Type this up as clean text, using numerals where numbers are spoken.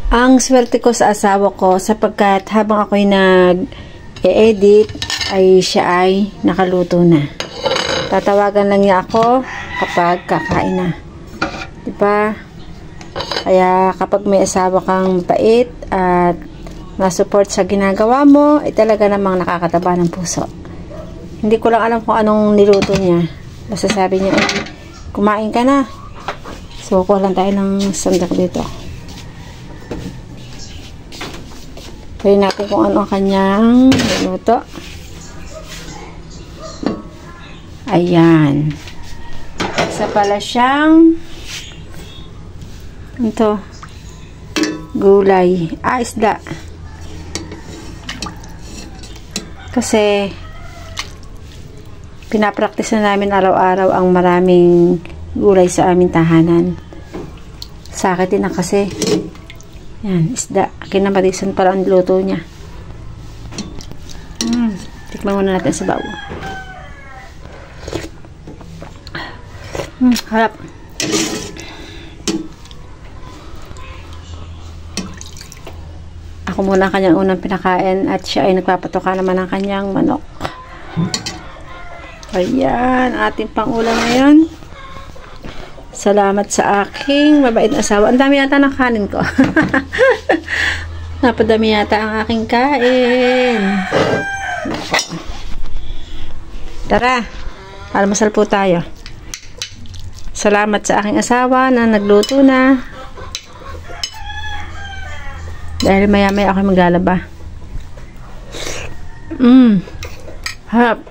Ang swerte ko sa asawa ko sapagkat habang ako'y nag-e-edit ay siya ay nakaluto na. Tatawagan lang niya ako kapag kakain na. Diba? Kaya kapag may asawa kang mapait at na-support sa ginagawa mo, ay talaga namang nakakataba ng puso. Hindi ko lang alam kung anong niluto niya. Basta sabi niya, kumain ka na. So, kuha lang tayo ng sandak dito. Try natin kung ano ang kanyang niluto. Ayan. Isa pala siyang ito, gulay. Isda. Kasi pinapractice na namin araw-araw ang maraming gulay sa aming tahanan. Sa akin din na kasi. Yan, isda. Kinamatisan pala ang luto niya. Tikman muna natin sa bawo. Harap. Ako muna ang kanyang unang pinakain at siya ay nagpapatuka naman ng kanyang manok. Ayan, ating pangulam ngayon. Salamat sa aking mabait na asawa. Ang dami yata ng kanin ko. Napadami yata ang aking kain. Tara, almusal po tayo. Salamat sa aking asawa na nagluto na. Dahil maya-maya ako maglalaba. Harap.